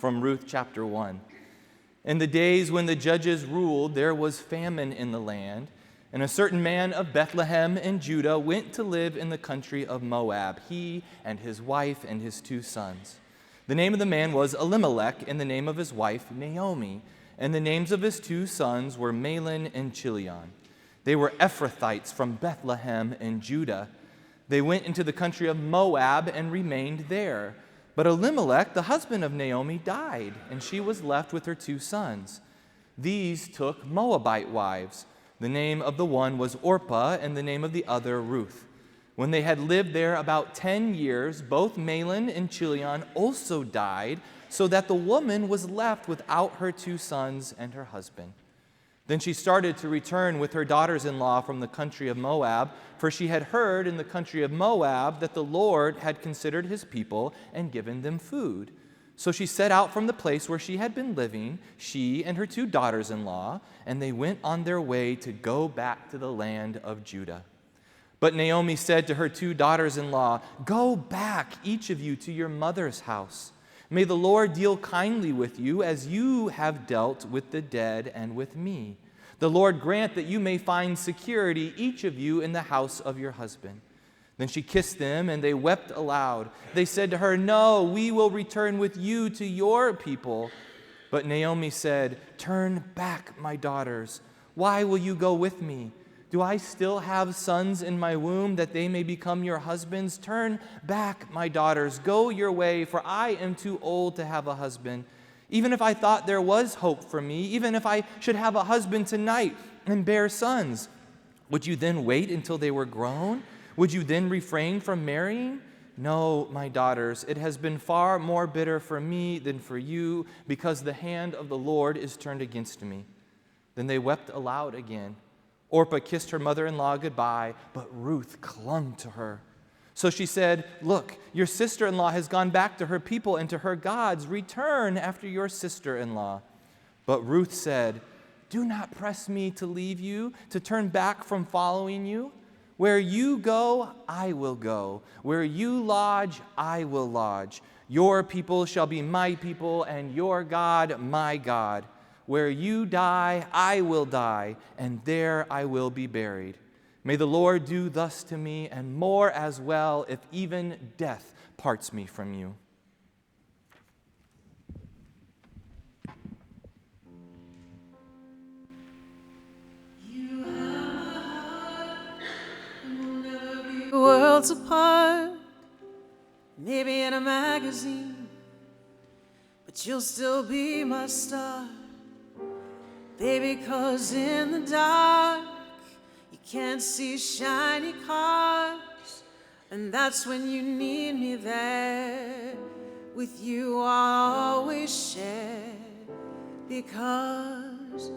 from Ruth chapter 1. In the days when the judges ruled, there was famine in the land, and a certain man of Bethlehem in Judah went to live in the country of Moab, he and his wife and his 2 sons. The name of the man was Elimelech, and the name of his wife Naomi, and the names of his 2 sons were Mahlon and Chilion. They were Ephrathites from Bethlehem in Judah. They went into the country of Moab and remained there. But Elimelech, the husband of Naomi, died, and she was left with her 2 sons. These took Moabite wives. The name of the one was Orpah, and the name of the other Ruth. When they had lived there about 10 years, both Mahlon and Chilion also died, so that the woman was left without her 2 sons and her husband. Then she started to return with her daughters-in-law from the country of Moab, for she had heard in the country of Moab that the Lord had considered his people and given them food. So she set out from the place where she had been living, she and her 2 daughters-in-law, and they went on their way to go back to the land of Judah. But Naomi said to her 2 daughters-in-law, "Go back, each of you, to your mother's house. May the Lord deal kindly with you as you have dealt with the dead and with me. The Lord grant that you may find security, each of you, in the house of your husband." Then she kissed them, and they wept aloud. They said to her, "No, we will return with you to your people." But Naomi said, "Turn back, my daughters. Why will you go with me? Do I still have sons in my womb that they may become your husbands? Turn back, my daughters. Go your way, for I am too old to have a husband. Even if I thought there was hope for me, even if I should have a husband tonight and bear sons, would you then wait until they were grown? Would you then refrain from marrying? No, my daughters, it has been far more bitter for me than for you, because the hand of the Lord is turned against me." Then they wept aloud again. Orpah kissed her mother-in-law goodbye, but Ruth clung to her. So she said, "Look, your sister-in-law has gone back to her people and to her gods. Return after your sister-in-law." But Ruth said, "Do not press me to leave you, to turn back from following you. Where you go, I will go. Where you lodge, I will lodge. Your people shall be my people, and your God, my God. Where you die, I will die, and there I will be buried. May the Lord do thus to me, and more as well, if even death parts me from you." Worlds apart, maybe in a magazine, but you'll still be my star, baby, 'cause in the dark you can't see shiny cars, and that's when you need me there. With you I'll always share, because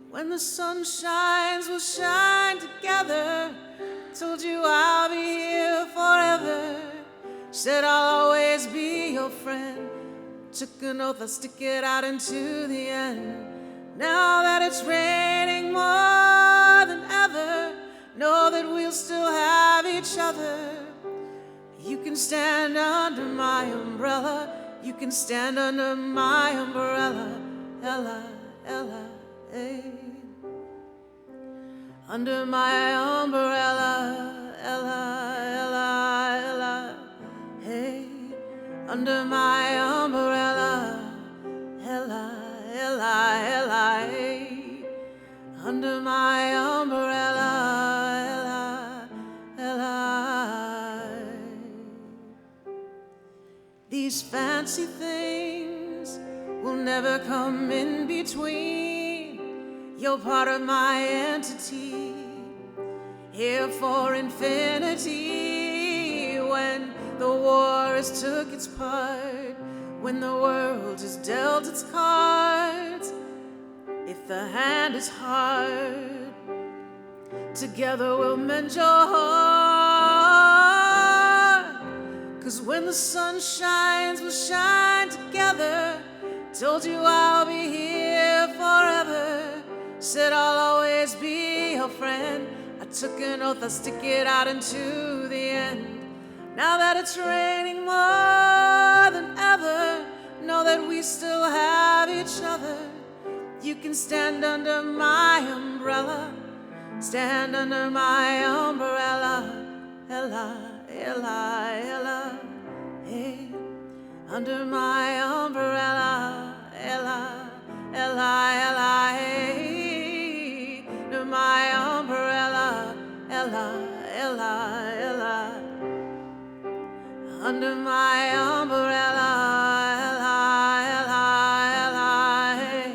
when the sun shines, we'll shine together. Told you I'll be here forever. Said I'll always be your friend. Took an oath I'll stick it out into the end. Now that it's raining more than ever, know that we'll still have each other. You can stand under my umbrella. You can stand under my umbrella. Ella, Ella, hey. Under my umbrella, Ella, Ella, Ella, hey. Under my umbrella, Ella, Ella, Ella, hey. Under my umbrella, Ella, Ella. These fancy things will never come in between. You're part of my entity, here for infinity. When the war has took its part, when the world has dealt its cards, if the hand is hard, together we'll mend your heart. 'Cause when the sun shines, we'll shine together. Told you I'll be here forever. Said I'll always be your friend. I took an oath I'll stick it out into the end. Now that it's raining more than ever, know that we still stand under my umbrella, Ella, Ella, Ella, hey. Under my umbrella, Ella, Ella, Ella, hey. Under my umbrella, Ella, Ella, Ella. Under my umbrella, Ella, Ella, Ella, hey.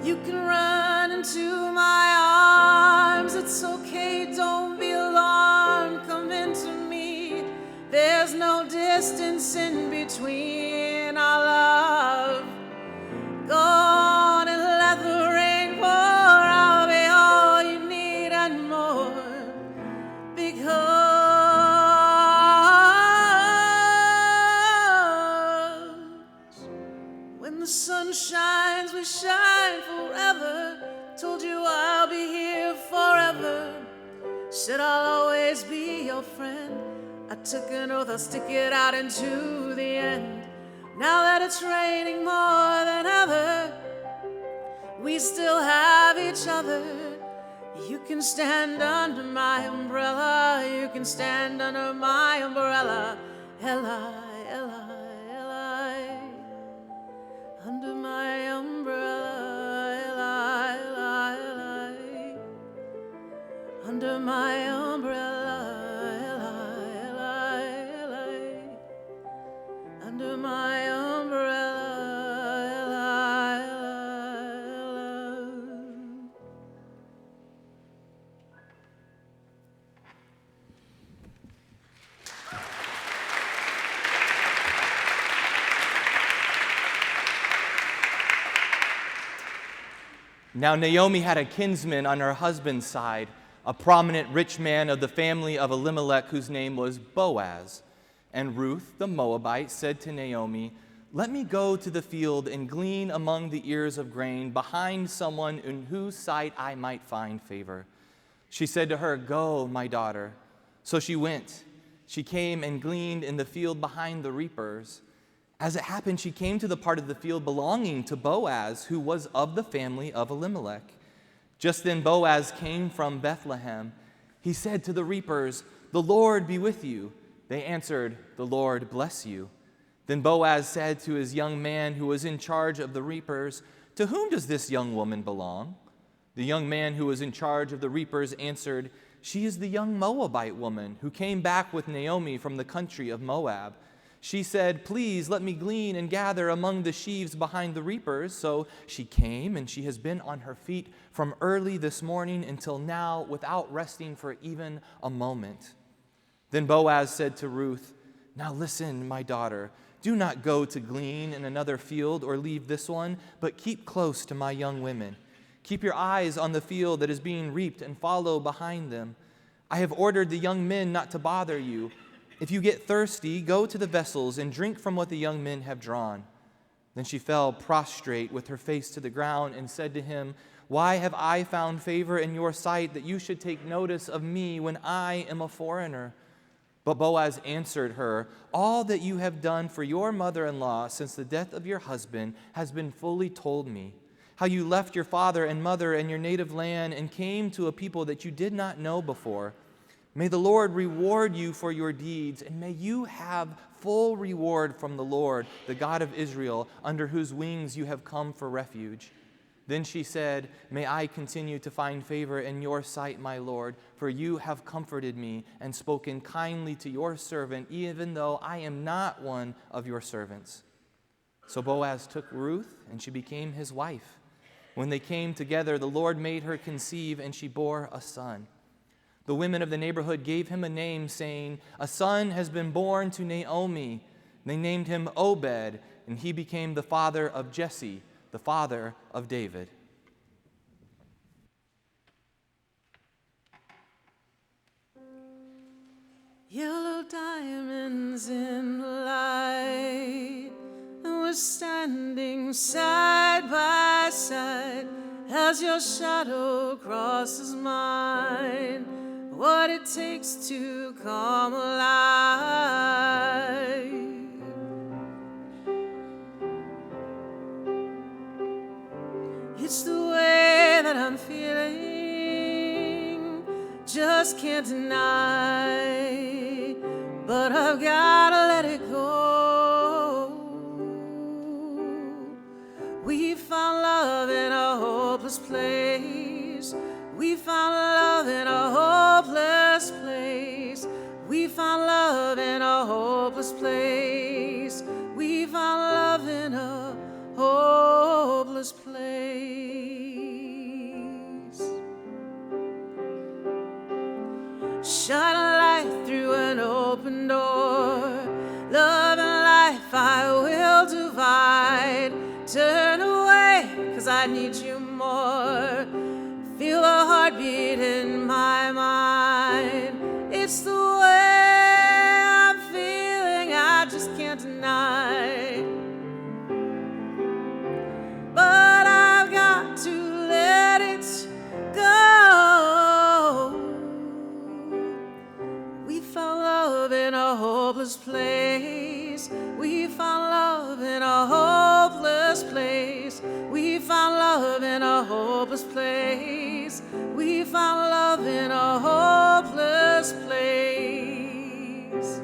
You can run into my arms, it's okay, don't be alarmed, come into me. There's no distance in between our love. Go on and let the rain pour, I'll be all you need and more. Because when the sun shines, we shine forever. Told you I'll be here forever. Said I'll always be your friend. I took an oath, I'll stick it out into the end. Now that it's raining more than ever, we still have each other. You can stand under my umbrella, you can stand under my umbrella, Ella, Ella, Ella, under my umbrella, Ella, Ella, Ella, under my umbrella, Ella, Ella, Ella, under my umbrella, Ella, Ella, Ella. Now Naomi had a kinsman on her husband's side, a prominent rich man of the family of Elimelech whose name was Boaz. And Ruth, the Moabite, said to Naomi, "Let me go to the field and glean among the ears of grain behind someone in whose sight I might find favor." She said to her, "Go, my daughter." So she went. She came and gleaned in the field behind the reapers. As it happened, she came to the part of the field belonging to Boaz, who was of the family of Elimelech. Just then Boaz came from Bethlehem. He said to the reapers, "The Lord be with you." They answered, "The Lord bless you." Then Boaz said to his young man who was in charge of the reapers, "To whom does this young woman belong?" The young man who was in charge of the reapers answered, "She is the young Moabite woman who came back with Naomi from the country of Moab. She said, 'Please let me glean and gather among the sheaves behind the reapers.' So she came, and she has been on her feet from early this morning until now without resting for even a moment." Then Boaz said to Ruth, "Now listen, my daughter, do not go to glean in another field or leave this one, but keep close to my young women. Keep your eyes on the field that is being reaped and follow behind them. I have ordered the young men not to bother you. If you get thirsty, go to the vessels and drink from what the young men have drawn." Then she fell prostrate with her face to the ground and said to him, "Why have I found favor in your sight that you should take notice of me when I am a foreigner?" But Boaz answered her, "All that you have done for your mother-in-law since the death of your husband has been fully told me. How you left your father and mother and your native land and came to a people that you did not know before. May the Lord reward you for your deeds, and may you have full reward from the Lord, the God of Israel, under whose wings you have come for refuge." Then she said, "May I continue to find favor in your sight, my Lord, for you have comforted me and spoken kindly to your servant, even though I am not one of your servants." So Boaz took Ruth, and she became his wife. When they came together, the Lord made her conceive, and she bore a son. The women of the neighborhood gave him a name, saying, "A son has been born to Naomi." They named him Obed, and he became the father of Jesse, the father of David. Yellow diamonds in the light, and we're standing side by side as your shadow crosses mine. What it takes to come alive. It's the way that just can't deny, but I've gotta let it go. We found love in a hopeless place. We found love in a hopeless place. We found love in a hopeless place. We found love in a hopeless place. Shine a light through an open door. Love and life I will divide. Turn away, 'cause I need you more. Feel a heartbeat in my mind. It's the way I'm feeling, I just can't deny. But I've got to let it go. We found love in a hopeless place. We found love in a hopeless place. We found love in a hopeless place. We found love in a hopeless place.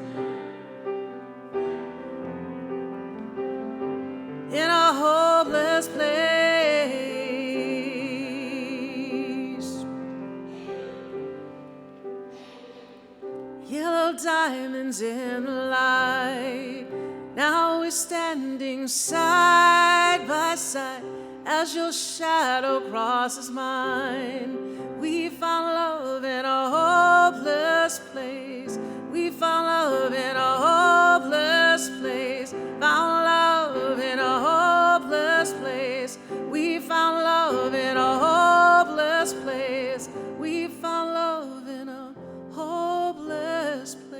In a hopeless place. Yellow diamonds in the light. Now we're standing side by side as your shadow crosses mine. We found love in a hopeless place. We found love in a hopeless place. Found love in a hopeless place. We found love in a hopeless place. We found love in a hopeless place.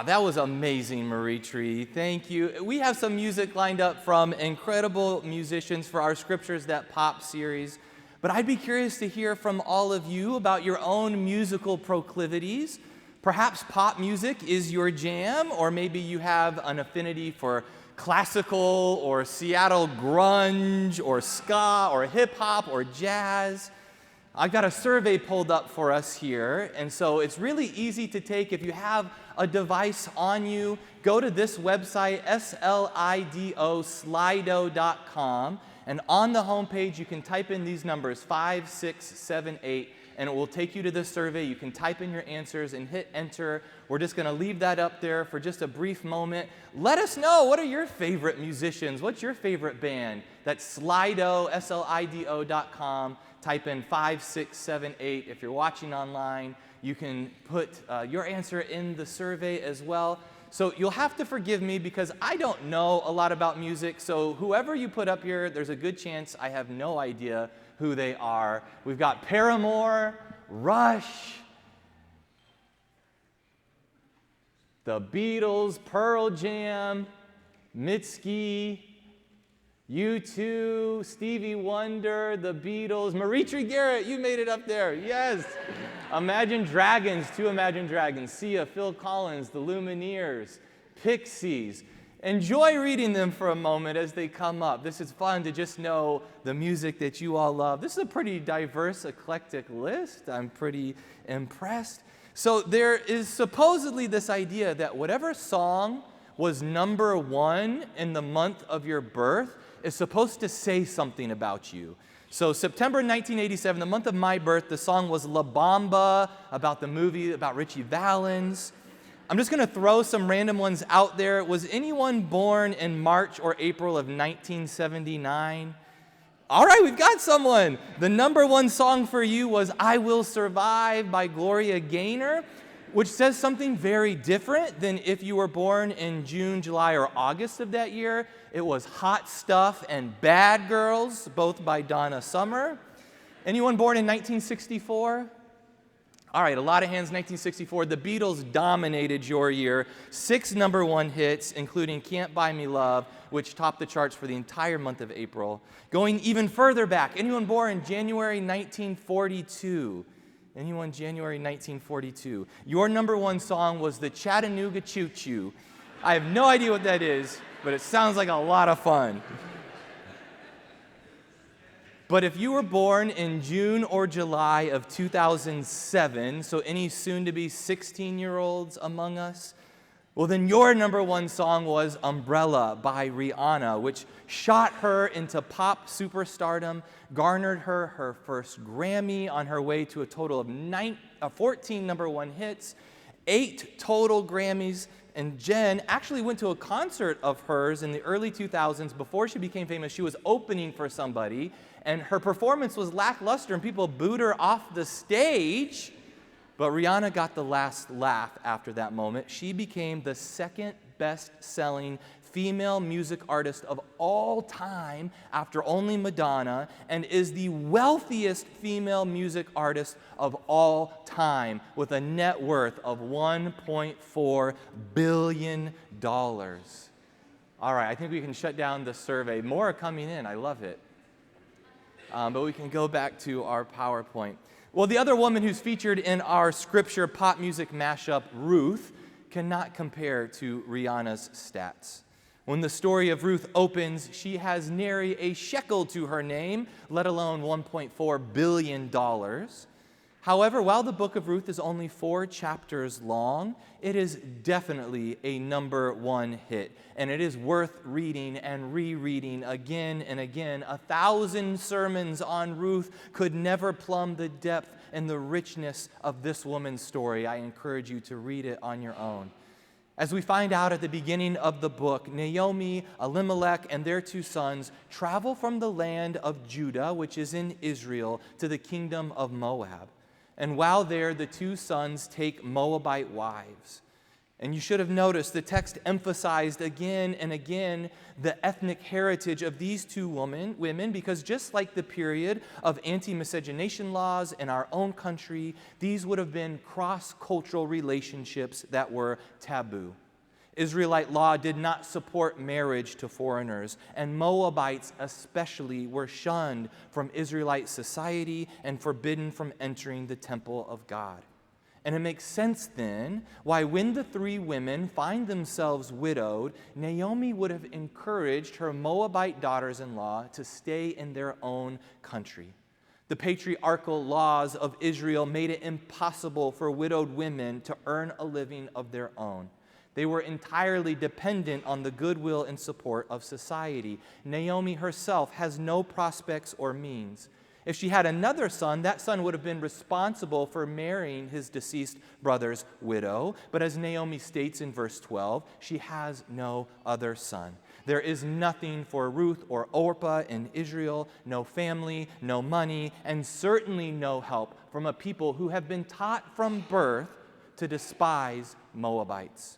That was amazing, Marie Tree. Thank you. We have some music lined up from incredible musicians for our Scriptures That Pop series. But I'd be curious to hear from all of you about your own musical proclivities. Perhaps pop music is your jam, or maybe you have an affinity for classical or Seattle grunge or ska or hip hop or jazz. I've got a survey pulled up for us here, and so it's really easy to take. If you have a device on you, go to this website, slido.com, and on the homepage you can type in these numbers, 5, 6, 7, 8, and it will take you to the survey. You can type in your answers and hit enter. We're just going to leave that up there for just a brief moment. Let us know, what are your favorite musicians? What's your favorite band? That's Slido, slido.com. Type in 5, 6, 7, 8. If you're watching online, you can put your answer in the survey as well. So you'll have to forgive me because I don't know a lot about music. So whoever you put up here, there's a good chance I have no idea who they are. We've got Paramore, Rush, the Beatles, Pearl Jam, Mitski, U2, Stevie Wonder, the Beatles, Marie-Tree Garrett, you made it up there, yes. Imagine Dragons, 2 Imagine Dragons, Sia, Phil Collins, the Lumineers, Pixies. Enjoy reading them for a moment as they come up. This is fun to just know the music that you all love. This is a pretty diverse, eclectic list. I'm pretty impressed. So there is supposedly this idea that whatever song was number 1 in the month of your birth is supposed to say something about you. So September 1987, the month of my birth, the song was La Bamba, about the movie about Richie Valens. I'm just going to throw some random ones out there. Was anyone born in March or April of 1979? All right, we've got someone. The number 1 song for you was I Will Survive by Gloria Gaynor, which says something very different than if you were born in June, July, or August of that year. It was Hot Stuff and Bad Girls, both by Donna Summer. Anyone born in 1964? All right, a lot of hands, 1964. The Beatles dominated your year. 6 number 1 hits, including Can't Buy Me Love, which topped the charts for the entire month of April. Going even further back, anyone born in January 1942? Anyone? January 1942. Your number one song was the Chattanooga Choo Choo. I have no idea what that is, but it sounds like a lot of fun. But if you were born in June or July of 2007, so any soon-to-be 16-year-olds among us, well, then your number one song was Umbrella by Rihanna, which shot her into pop superstardom, garnered her her first Grammy on her way to a total of 14 number one hits, 8 total Grammys, and Jen actually went to a concert of hers in the early 2000s. Before she became famous, she was opening for somebody, and her performance was lackluster, and people booed her off the stage. But Rihanna got the last laugh after that moment. She became the second best-selling female music artist of all time after only Madonna, and is the wealthiest female music artist of all time with a net worth of $1.4 billion. All right, I think we can shut down the survey. More are coming in. I love it. But we can go back to our PowerPoint. Well, the other woman who's featured in our scripture pop music mashup, Ruth, cannot compare to Rihanna's stats. When the story of Ruth opens, she has nary a shekel to her name, let alone $1.4 billion. However, while the Book of Ruth is only 4 chapters long, it is definitely a number one hit, and it is worth reading and rereading again and again. 1,000 sermons on Ruth could never plumb the depth and the richness of this woman's story. I encourage you to read it on your own. As we find out at the beginning of the book, Naomi, Elimelech, and their 2 sons travel from the land of Judah, which is in Israel, to the kingdom of Moab. And while there, the 2 sons take Moabite wives. And you should have noticed the text emphasized again and again the ethnic heritage of these 2 women, because just like the period of anti-miscegenation laws in our own country, these would have been cross-cultural relationships that were taboo. Israelite law did not support marriage to foreigners, and Moabites especially were shunned from Israelite society and forbidden from entering the temple of God. And it makes sense then why when the 3 women find themselves widowed, Naomi would have encouraged her Moabite daughters-in-law to stay in their own country. The patriarchal laws of Israel made it impossible for widowed women to earn a living of their own. They were entirely dependent on the goodwill and support of society. Naomi herself has no prospects or means. If she had another son, that son would have been responsible for marrying his deceased brother's widow. But as Naomi states in verse 12, she has no other son. There is nothing for Ruth or Orpah in Israel, no family, no money, and certainly no help from a people who have been taught from birth to despise Moabites.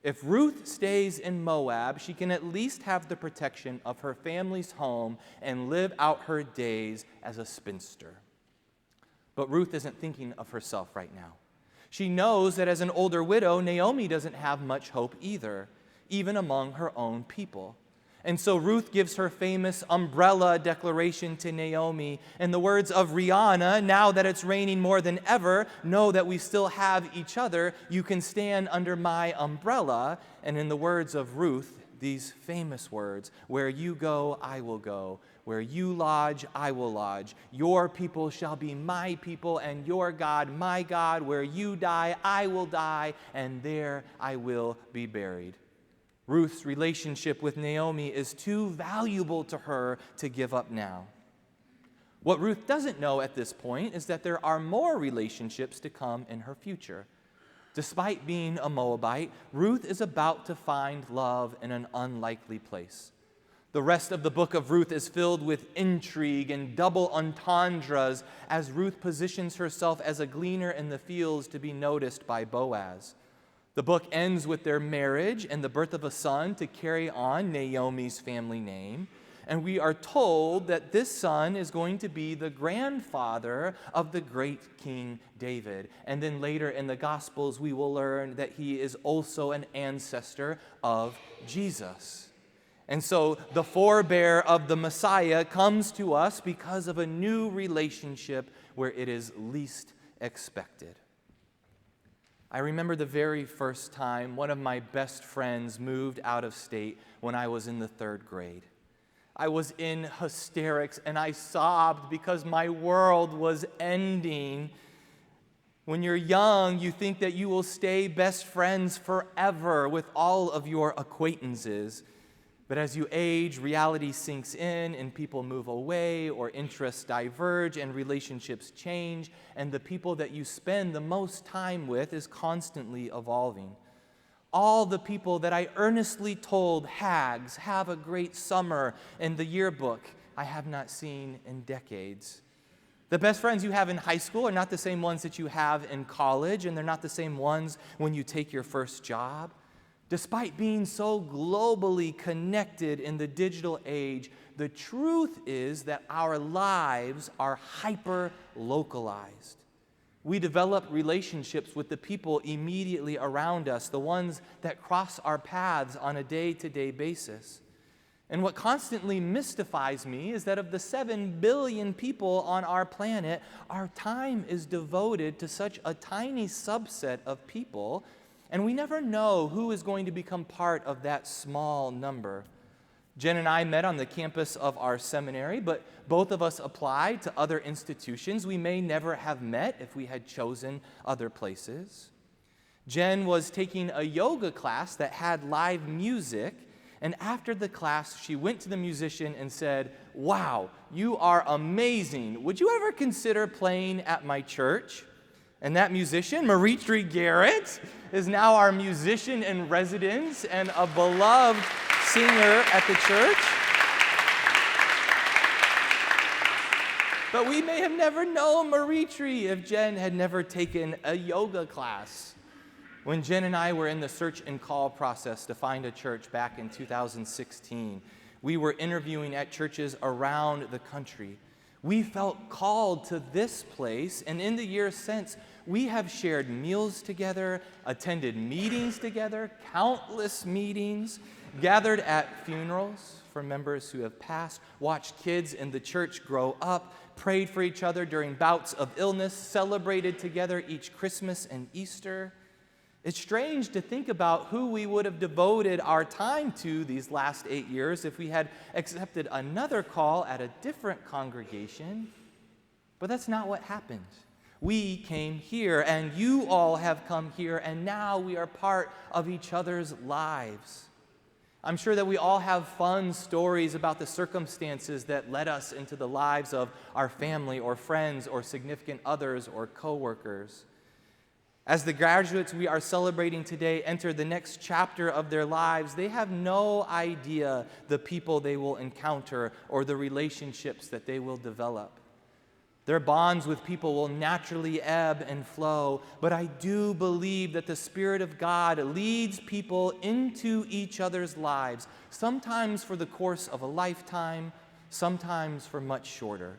If Ruth stays in Moab, she can at least have the protection of her family's home and live out her days as a spinster. But Ruth isn't thinking of herself right now. She knows that as an older widow, Naomi doesn't have much hope either, even among her own people. And so Ruth gives her famous umbrella declaration to Naomi in the words of Rihanna, "Now that it's raining more than ever, know that we still have each other. You can stand under my umbrella." And in the words of Ruth, these famous words, "Where you go, I will go. Where you lodge, I will lodge. Your people shall be my people, and your God, my God. Where you die, I will die, and there I will be buried." Ruth's relationship with Naomi is too valuable to her to give up now. What Ruth doesn't know at this point is that there are more relationships to come in her future. Despite being a Moabite, Ruth is about to find love in an unlikely place. The rest of the book of Ruth is filled with intrigue and double entendres as Ruth positions herself as a gleaner in the fields to be noticed by Boaz. The book ends with their marriage and the birth of a son to carry on Naomi's family name. And we are told that this son is going to be the grandfather of the great King David. And then later in the Gospels, we will learn that he is also an ancestor of Jesus. And so the forebear of the Messiah comes to us because of a new relationship where it is least expected. I remember the very first time one of my best friends moved out of state when I was in the 3rd grade. I was in hysterics and I sobbed because my world was ending. When you're young, you think that you will stay best friends forever with all of your acquaintances. But as you age, reality sinks in and people move away or interests diverge and relationships change, and the people that you spend the most time with is constantly evolving. All the people that I earnestly told, Hags, have a great summer in the yearbook, I have not seen in decades. The best friends you have in high school are not the same ones that you have in college, and they're not the same ones when you take your first job. Despite being so globally connected in the digital age, the truth is that our lives are hyper-localized. We develop relationships with the people immediately around us, the ones that cross our paths on a day-to-day basis. And what constantly mystifies me is that of the 7 billion people on our planet, our time is devoted to such a tiny subset of people, and we never know who is going to become part of that small number. Jen and I met on the campus of our seminary, but both of us applied to other institutions. We may never have met if we had chosen other places. Jen was taking a yoga class that had live music, and after the class, she went to the musician and said, "Wow, you are amazing. Would you ever consider playing at my church?" And that musician, Maritri Garrett, is now our musician in residence and a beloved singer at the church. But we may have never known Maritri if Jen had never taken a yoga class. When Jen and I were in the search and call process to find a church back in 2016, we were interviewing at churches around the country. We felt called to this place, and in the years since, we have shared meals together, attended meetings together, countless meetings, gathered at funerals for members who have passed, watched kids in the church grow up, prayed for each other during bouts of illness, celebrated together each Christmas and Easter. It's strange to think about who we would have devoted our time to these last 8 years if we had accepted another call at a different congregation. But that's not what happened. We came here, and you all have come here, and now we are part of each other's lives. I'm sure that we all have fun stories about the circumstances that led us into the lives of our family or friends or significant others or coworkers. As the graduates we are celebrating today enter the next chapter of their lives, they have no idea the people they will encounter or the relationships that they will develop. Their bonds with people will naturally ebb and flow, but I do believe that the Spirit of God leads people into each other's lives, sometimes for the course of a lifetime, sometimes for much shorter.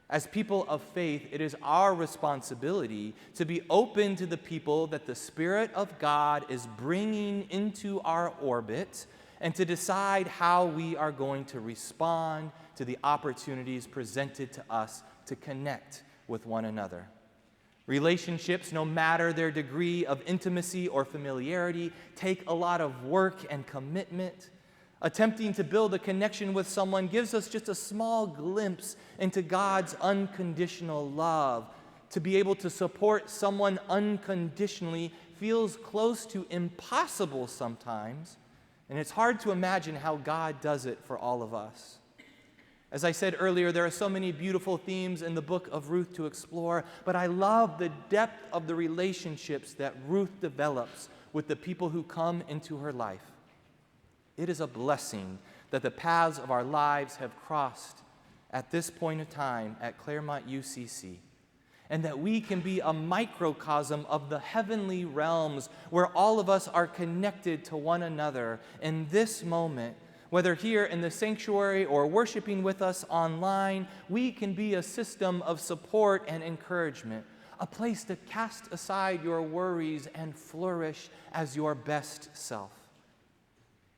As people of faith, it is our responsibility to be open to the people that the Spirit of God is bringing into our orbit and to decide how we are going to respond to the opportunities presented to us to connect with one another. Relationships, no matter their degree of intimacy or familiarity, take a lot of work and commitment. Attempting to build a connection with someone gives us just a small glimpse into God's unconditional love. To be able to support someone unconditionally feels close to impossible sometimes, and it's hard to imagine how God does it for all of us. As I said earlier, there are so many beautiful themes in the Book of Ruth to explore, but I love the depth of the relationships that Ruth develops with the people who come into her life. It is a blessing that the paths of our lives have crossed at this point in time at Claremont UCC, and that we can be a microcosm of the heavenly realms where all of us are connected to one another in this moment. Whether here in the sanctuary or worshiping with us online, we can be a system of support and encouragement, a place to cast aside your worries and flourish as your best self.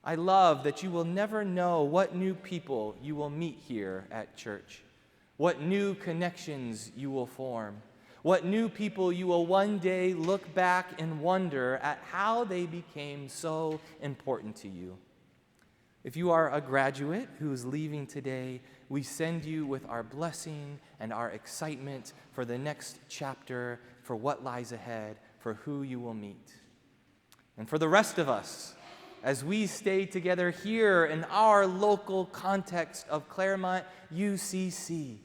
I love that you will never know what new people you will meet here at church, what new connections you will form, What new people you will one day look back and wonder at how they became so important to you. If you are a graduate who is leaving today, we send you with our blessing and our excitement for the next chapter, for what lies ahead, for who you will meet. And for the rest of us, as we stay together here in our local context of Claremont UCC,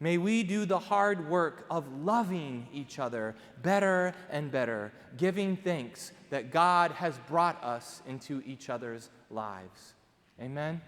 may we do the hard work of loving each other better and better, giving thanks that God has brought us into each other's lives. Amen.